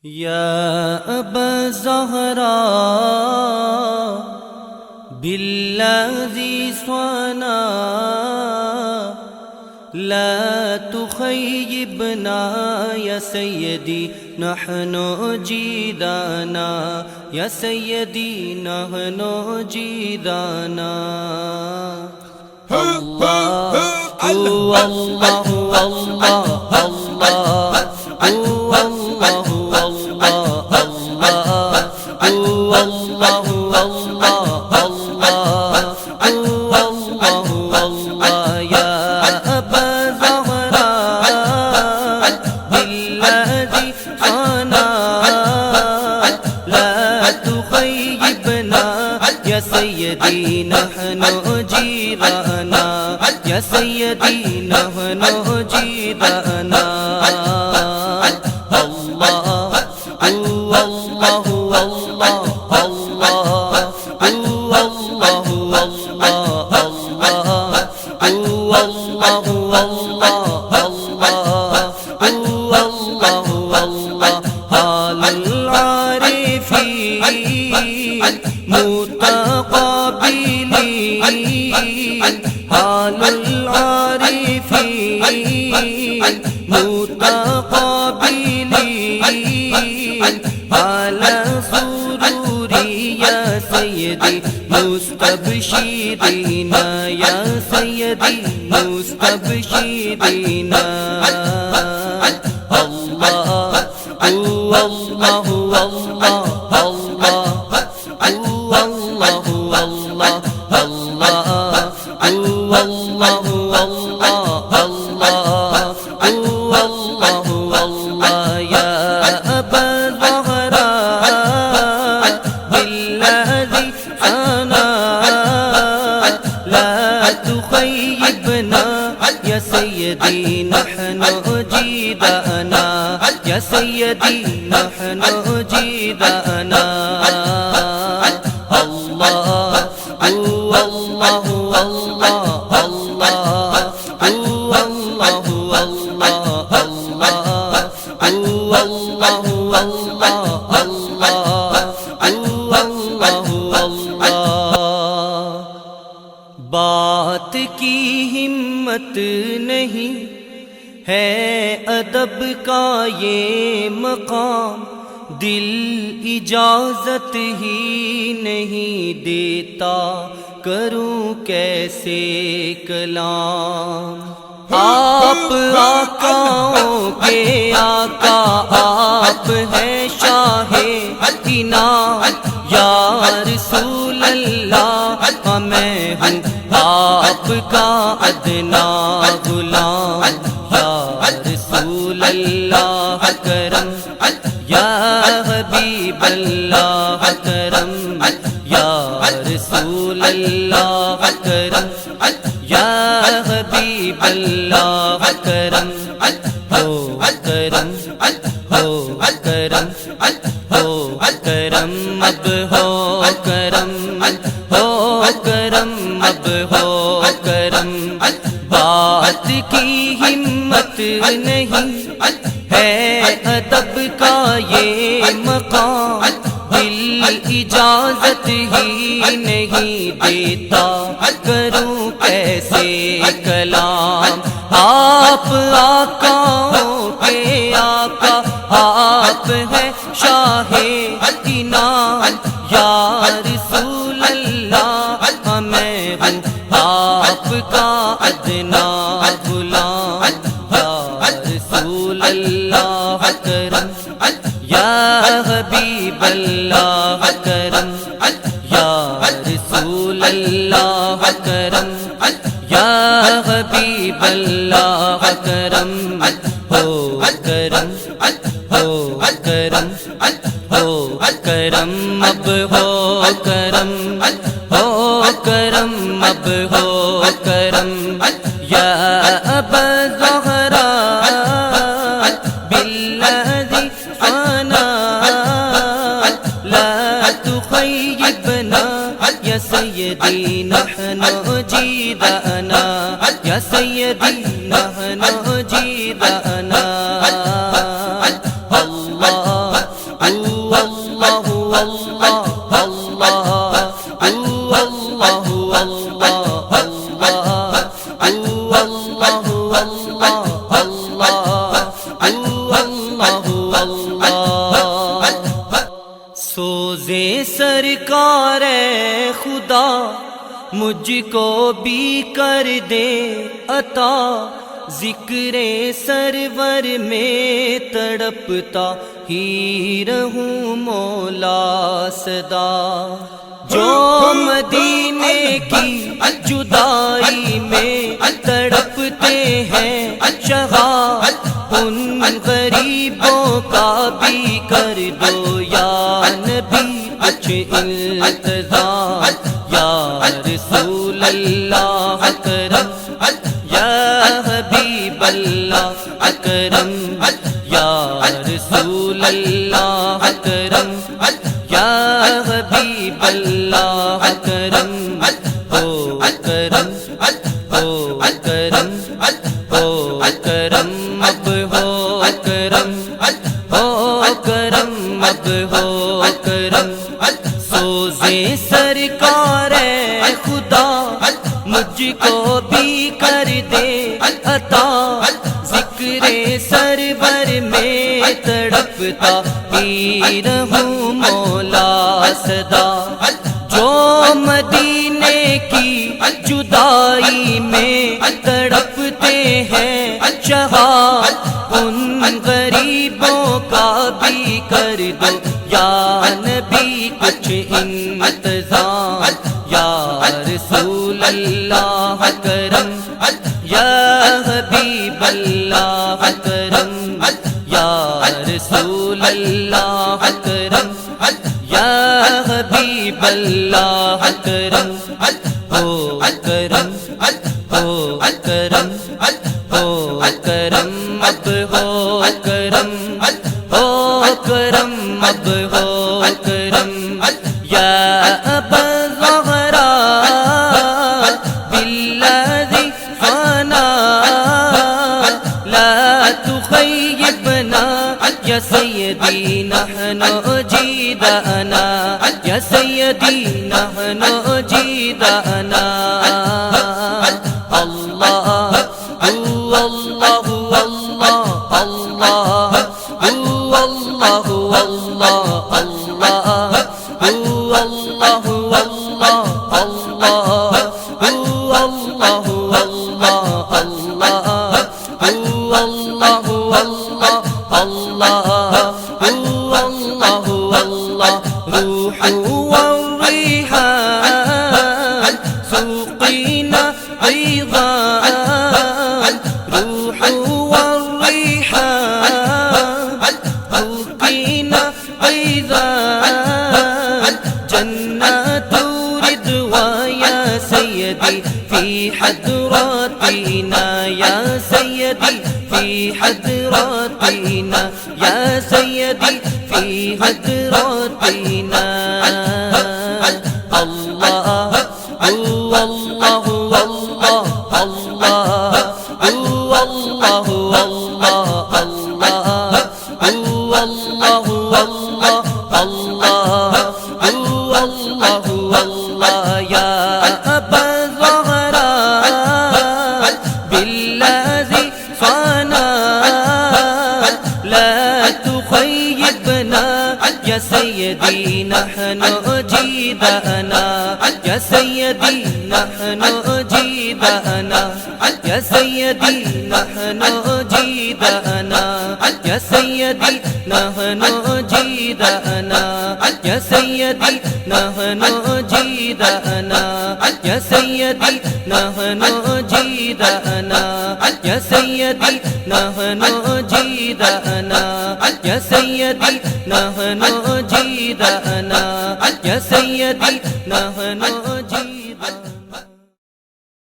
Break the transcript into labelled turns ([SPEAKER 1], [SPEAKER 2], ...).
[SPEAKER 1] یا ابا الزہراء بالذی صنع لا تخیبنا یا سیدی نحن جیدانا یا سیدی نحن جیدانا اللہ اللہ اللہ یا سیدی نحن جیدانا یا سیدی نحن جیدانا اللہ اللہ اللہ حال العارفین متقابلین على سروری یا سیدی مستبشرین یا سیدی مستبشرین اللہ اللہ یا سیدی نحن جیدانا یا سیدی نحن جیدانا اللہ اللہ بات کی ہمت نہیں ہے ادب کا یہ مقام دل اجازت ہی نہیں دیتا کروں کیسے کلام آپ آقاؤں کے آقا آپ ہیں شاہ انعام یا رسول اللہ میں ہوں آپ کا ادنا غلام یا رسول اللہ کرم یا حبیب اللہ کرم یا رسول اللہ کرم یا حبیب اللہ کرم ہو کرم ہو کرم ہو کرم اب ہو کرم ہو کرم اب ہو کرم بات کی ہمت نہیں ہے ادب کا یہ مقام دل اجازت ہی نہیں دیتا کروں کیسے کلام آپ آقاؤں کے آقا آپ ہیں شاہ انعام یا رسول اللہ میں ہوں آپ کا ادنا غلام یا رسول اللہ کرم یا حبیب اللہ کرم یا رسول اللہ کرم یا حبیب اللہ کرم ہو کرم ہو کرم ہو کرم اب ہو کرم ہو کرم اب ہو کرم یا ابا الزہراء بالذی صنع لا تخیبنا یا سیدی نحن جیدانا یا سیدی نحن جیدانا اللہ سوزے سرکار خدا مجھ کو بھی کر دے عطا، ذکر سرور میں تڑپتا ہی رہوں مولا سدا۔ جو مدینے کی جدائی میں تڑپتے ہیں شہا، ان غریبوں کا بھی کر دو یا نبی کچھ انتظام، یا رسول اللہ اکرم، یا حبیب اللہ اکرم، یا رسول اللہ اکرم، یا حبیب اللہ اکرم، او اکرم، او اکرم، او اکرم، اب ہو اکرم، او اکرم، اب ہو اکرم۔ سوزے سرکار خدا مجھ کو بھی کر دے عطا، ذکر سرور میں تڑپتا ہی رہوں مولا سدا۔ جو مدینے کی جدائی میں تڑپتے ہیں شہا، ان غریبوں کا بھی کر دو یا نبی کچھ انتظام، یا رسول اللہ اکرم، یا حبیب اللہ اکرم، یا رسول اللہ اکرم، یا حبیب اللہ اکرم، او اکرم، او اکرم، او اکرم، اب ہو اکرم، او اکرم، اب ہو اکرم، یا ابا الزہراء بالذی فانا لا تخیبنا یا سیدی نحن جیدانا، یا سیدی نحن جیدانا۔ اللہ اللہ اللہ اللہ اللہ اللہ اللہ اللہ روح والریحان سوقینا ایضان، روح والریحان سوقینا ایضان، جنات رضوان یا سیدی فی حضراتنا، یا سیدی فی حضراتنا، یا سیدی فی حضراتنا۔ اللہ اللہ اللہ اللہ اللہ اللہ اللہ اللہ اللہ، یا ابا الزہراء بالذی فانا لا تخیبنا یا سیدی نحن جیدانا، یا سیدی نحن جیدانا، یا سیدی نحن جیدانا، یا سیدی نحن جیدانا، یا سیدی نحن جیدانا، یا سیدی نحن جیدانا، یا سیدی نحن جیدانا، یا سیدی نحن جیدانا، یا سیدی نحن